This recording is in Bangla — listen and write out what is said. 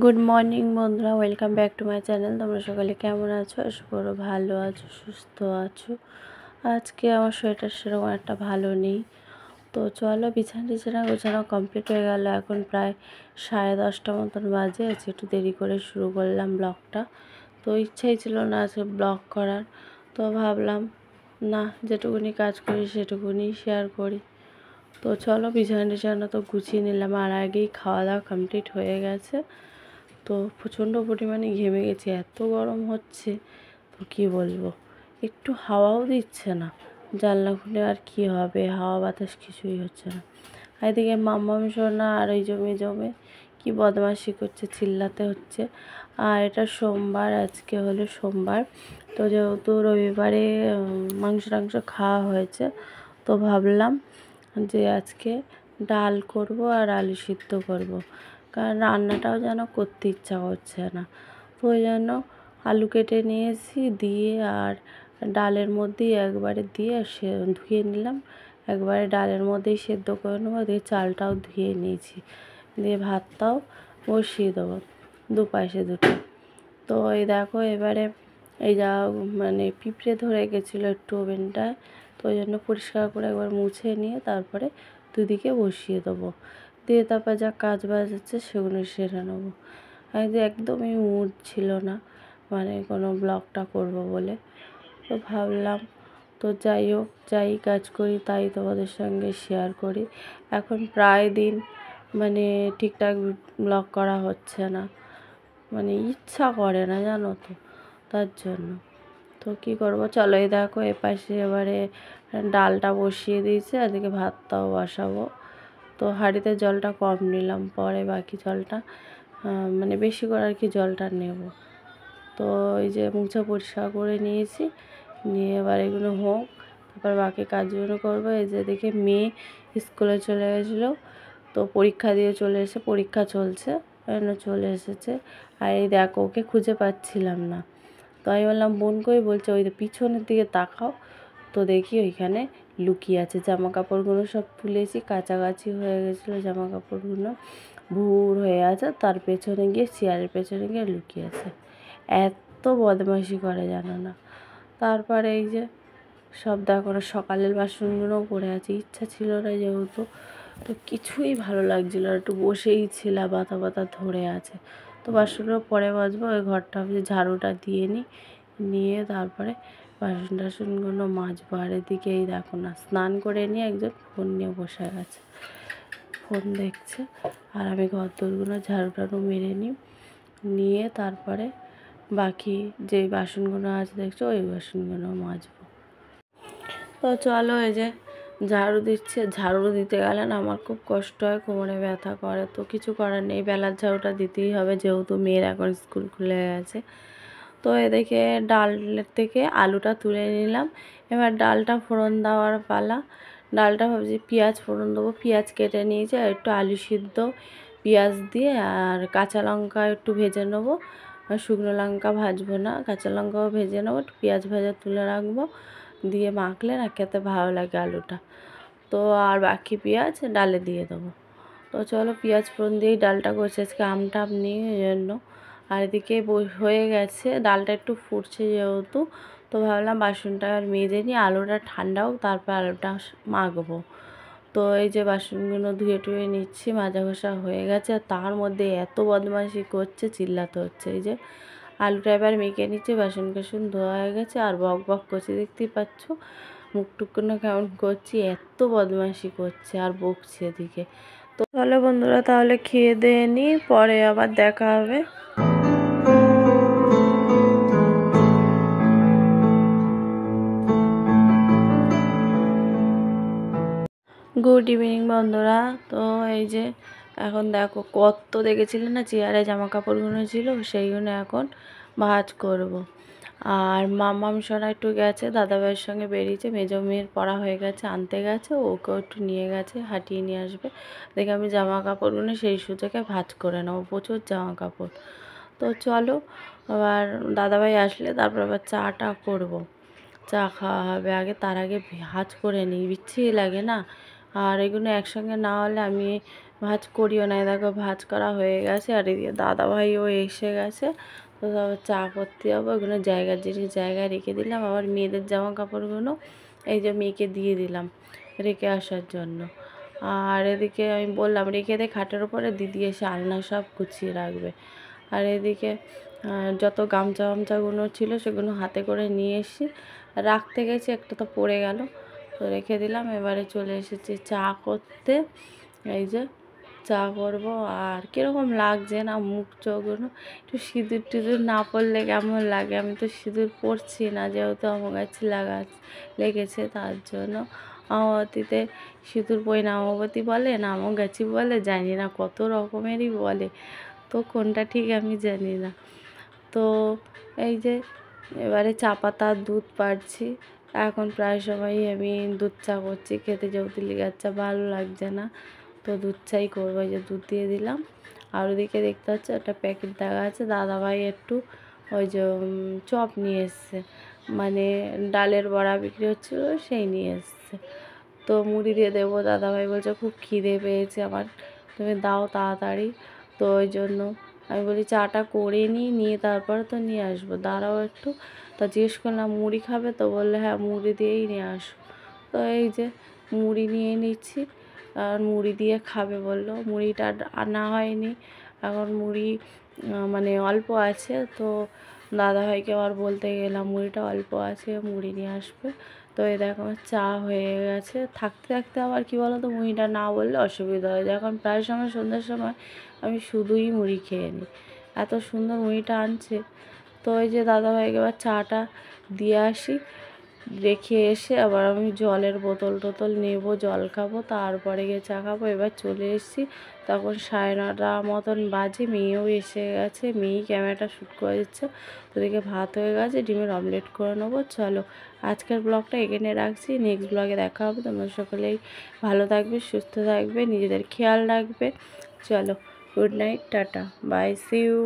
গুড মর্নিং বন্ধুরা, welcome back to my channel. তোমরা সকালে কেমন আছো? আশা করো ভালো আছো, সুস্থ আছো। আজকে আমার শরীরটা সেরকম একটা ভালো নেই। তো চলো, বিছানা গোছানো কমপ্লিট হয়ে গেল। এখন প্রায় 10:30 মতন বাজে। আজকে একটু দেরি করে শুরু করলাম ব্লগটা। তো ইচ্ছাই ছিল না আজকে ব্লগ করার। তো ভাবলাম না, যেটুকুনি কাজ করি সেটুকুনি শেয়ার করি। তো চলো, বিছানা তো গুছিয়ে নিলাম, আর আগেই খাওয়া দাওয়া কমপ্লিট হয়ে গেছে। তো প্রচণ্ড পরিমাণে ঘেমে গেছি, এত গরম হচ্ছে তো কী বলবো। একটু হাওয়াও দিচ্ছে না, জানলা খুলে আর কি হবে, হাওয়া বাতাস কিছুই হচ্ছে না। এদিকে মাম্মাম সোনা আর ওই জমে কি বদমাশি করছে, চিল্লাতে হচ্ছে। আর এটা সোমবার, আজকে হলো সোমবার। তো যেহেতু রবিবারে মাংস টাংস খাওয়া হয়েছে, তো ভাবলাম যে আজকে ডাল করব আর আলু সিদ্ধ করব, কারণ রান্নাটাও যেন করতে ইচ্ছা করছে না। তো ওই জন্য আলু কেটে নিয়েছি, দিয়ে আর ডালের মধ্যেই একবারে দিয়ে ধুয়ে নিলাম। একবারে ডালের মধ্যেই সেদ্ধ করে নেবো। দিয়ে চালটাও ধুয়ে নিয়েছি, দিয়ে ভাতটাও বসিয়ে দেবো, দুপাশে দুটো। তো এই দেখো, এবারে এই যা মানে পিঁপড়ে ধরে গেছিলো একটু ওভেনটায়, তো ওই জন্য পরিষ্কার করে একবার মুছে নিয়ে তারপরে দুদিকে বসিয়ে দেবো। দিয়ে তারপর যা কাজ বাজ আছে সেগুলো সেরে নেবো। একদমই মুড ছিল না মানে কোনো ব্লগটা করব বলে। তো ভাবলাম তো যাই হোক, যাই কাজ করি তাই তোমাদের সঙ্গে শেয়ার করি। এখন প্রায় দিন মানে ঠিকঠাক ব্লগ করা হচ্ছে না, মানে ইচ্ছা করে না জানো তো, তার জন্য। তো কী করবো, চলো এই দেখো এপাশে এবারে ডালটা বসিয়ে দিয়েছি, এদিকে ভাতটাও বসাবো। তো হাঁড়িতে জলটা কম নিলাম, পরে বাকি জলটা মানে বেশি করে আর কি জলটা নেব। তো এই যে মুছে পরিষ্কার করে নিয়েছি, নিয়ে এবার এগুলো হোক, তারপর বাকি কাজগুলো করবো। এই যে দেখে মেয়ে স্কুলে চলে গেছিলো, তো পরীক্ষা দিয়ে চলে এসে, পরীক্ষা চলছে চলে এসেছে। আর এই দেখো, ওকে খুঁজে পাচ্ছিলাম না। তো আমি বললাম বোন কই, বলছে ওই পিছনের দিকে তাকাও। তো দেখি ওইখানে লুকিয়ে আছে। জামা কাপড়গুলো সব তুলেছি, কাছাকাছি হয়ে গেছিলো জামা কাপড়গুলো, ভুর হয়ে আছে। তার পেছনে গিয়ে, চেয়ারের পেছনে গিয়ে লুকিয়ে আছে। এত বদমাইশি করে জানো না। তারপরে এই যে সব দেখো, সকালের বাসনগুলোও পড়ে আছে। ইচ্ছা ছিল না যেহেতু, তো কিছুই ভালো লাগছিল না, একটু বসেই ছিলাম, মাথা ব্যথা ধরে আছে। তো বাসনগুলো পরে মাজবো। ওই ঘরটা ঝাড়ুটা দিয়ে নিয়ে তারপরে বাসন টাসনগুলো মাজবো। আর এদিকে এই দেখো না, স্নান করে নিয়ে একজন ফোন নিয়ে বসে গেছে, ফোন দেখছে। আর আমি ঘর দোরগুলো ঝাড়ু টাড়ু মেরে নিয়ে তারপরে বাকি যেই বাসনগুলো আছে দেখছো, ওই বাসনগুলো মাজবো। তো চলো, এই যে ঝাড়ু দিচ্ছে। ঝাড়ু দিতে গেলে না আমার খুব কষ্ট হয়, কোমরে ব্যথা করে। তো কিছু করার নেই, বেলার ঝাড়ুটা দিতেই হবে, যেহেতু মেয়ের এখন স্কুল খুলে গেছে। তো এদিকে ডালের থেকে আলুটা তুলে নিলাম। এবার ডালটা ফোড়ন দেওয়ার পালা। ডালটা ভাবছি পেঁয়াজ ফোড়ন দেবো, পেঁয়াজ কেটে নিয়েছি, আর একটু আলু সিদ্ধ, পেঁয়াজ দিয়ে আর কাঁচা লঙ্কা একটু ভেজে নেবো। শুকনো লঙ্কা ভাজবো না, কাঁচা লঙ্কাও ভেজে নেবো, একটু পেঁয়াজ ভাজা তুলে রাখবো। দিয়ে মাখলে না খেতে ভালো লাগে আলুটা। তো আর বাকি পেঁয়াজ ডালে দিয়ে দেবো। তো চলো, পেঁয়াজ ফোড়ন দিয়েই ডালটা করছি আজকে, আম টাম নিয়ে ওই জন্য। আর এদিকে হয়ে গেছে, ডালটা একটু ফুটছে যেহেতু, তো ভাবলাম বাসনটা আর মেজে নিয়ে আলুটা ঠান্ডা হোক, তারপর আলুটা মাখবো। তো এই যে বাসনগুলো ধুয়ে টুয়ে নিচ্ছি, মাজা ঘষা হয়ে গেছে। আর তার মধ্যে এত বদমাইশি করছে, চিল্লাতে হচ্ছে। এই যে আলুটা এবার মেখে নিচ্ছি, বাসন কাসন ধোয়া হয়ে গেছে। আর বক বক করছে, দেখতেই পাচ্ছ মুখ টুকুনো কেমন করছি, এত বদমাইশি করছে আর বকছে এদিকে। তো চলো বন্ধুরা, তাহলে খেয়ে দিয়ে নিই, পরে আবার দেখা হবে। গুড ইভিনিং বন্ধুরা। তো এই যে এখন দেখো, কত দেখেছিলেন না চেয়ারে জামা কাপড়গুলো ছিল, সেইগুলো এখন ভাঁজ করব। আর মাম্মাম সোনা একটু গেছে, দাদাভাইয়ের সঙ্গে বেরিয়েছে, মেজো মেয়ের পড়া হয়ে গেছে, আনতে গেছে, ওকেও একটু নিয়ে গেছে, হাঁটিয়ে নিয়ে আসবে। দেখে আমি জামা কাপড়গুলো সেই সুযোগে ভাঁজ করে নেবো, প্রচুর জামা কাপড়। তো চলো, আবার দাদাভাই আসলে তারপর আবার চাটা করব, চা খাওয়া হবে আগে, তার আগে ভাঁজ করে নিই, বিচ্ছিরি লাগে না আর এগুলো একসঙ্গে না হলে আমি ভাজ করিও না। দেখো ভাজ করা হয়ে গেছে, আর এদিকে দাদাভাইও এসে গেছে। তো চা করতে যাবো। ওগুলো জায়গার জিনিস জায়গায় রেখে দিলাম। আবার মেয়েদের জামা কাপড়গুলো এই যে মেয়েকে দিয়ে দিলাম রেখে আসার জন্য। আর এদিকে আমি বললাম রেখে দে খাটের ওপরে, দিদি এসে আলনা সব গুছিয়ে রাখবে। আর এদিকে যত গামছাগুলো ছিল সেগুলো হাতে করে নিয়ে এসে রাখতে গেছি, একটা তো পড়ে গেল, তো রেখে দিলাম। এবারে চলে এসেছি চা করতে। এই যে চা করব। আর কীরকম লাগছে না মুখ চোখগুলো, একটু সিঁদুর টিঁদুর না পরলে কেমন লাগে। আমি তো সিঁদুর পরছি না, যেহেতু আমার গাছে লেগেছে, তার জন্য। আমাবতীতে সিঁদুর পরি না, আমাবতী বলে না আমগাছি বলে, জানি না কত রকমেরই বলে, তো কোনটা ঠিক আমি জানি না। তো এই যে এবারে চা পাতা দুধ পাড়ছি। এখন প্রায় সময়ই আমি দুধ চা করছি, খেতে যেহেতু লিগার চা ভালো লাগছে না, তো দুধ চাই করবো। এই যে দুধ দিয়ে দিলাম। আর ওদিকে দেখতে হচ্ছে একটা প্যাকেট দেখা আছে, দাদাভাই একটু ওই যে চপ নিয়ে এসছে, মানে ডালের বড়া বিক্রি হচ্ছিলো সেই নিয়ে এসছে। তো মুড়ি দিয়ে দেবো। দাদাভাই বলছে খুব খিদে পেয়েছে আমার, তুমি দাও তাড়াতাড়ি। তো ওই জন্য আমি বলি চাটা করে নিয়ে তারপর তো নিয়ে আসবো, দাঁড়াও একটু। তা জিজ্ঞেস করলাম মুড়ি খাবে, তো বললে হ্যাঁ মুড়ি দিয়েই নিয়ে আসো। তো এই যে মুড়ি নিয়ে নিচ্ছি, আর মুড়ি দিয়ে খাবে বললো। মুড়িটা আনা হয়নি এখন, মুড়ি মানে অল্প আছে। তো দাদাভাইকে আবার বলতে গেলাম মুড়িটা অল্প আছে, মুড়ি নিয়ে আসবে। তো এই দেখো চা হয়ে গেছে। থাকতে থাকতে আবার কী বলো তো, মুড়িটা না বললে অসুবিধা হয়ে যায়। এখন প্রায় সময় সন্ধ্যার সময় আমি শুধুই মুড়ি খেয়ে নিই, এত সুন্দর মুড়িটা আনছে। তো ওই যে দাদাভাইকে এবার চাটা দিয়ে আসি, রেখে এসে আবার আমি জলের বোতল নেব, জল খাবো, তারপরে গিয়ে চা খাবো। এবার চলে এসেছি, তখন 9:30 মতন বাজে। মেয়েও এসে গেছে, মেয়েই ক্যামেরাটা শ্যুট করে দিচ্ছে। ওদিকে ভাত হয়ে গেছে, ডিমের অমলেট করে নেবো। চলো আজকের ব্লগটা এখানে রাখছি, নেক্সট ব্লগে দেখা হবে। তোমরা সকলেই ভালো থাকবে, সুস্থ থাকবে, নিজেদের খেয়াল রাখবে। চলো good night, tata, bye, see you.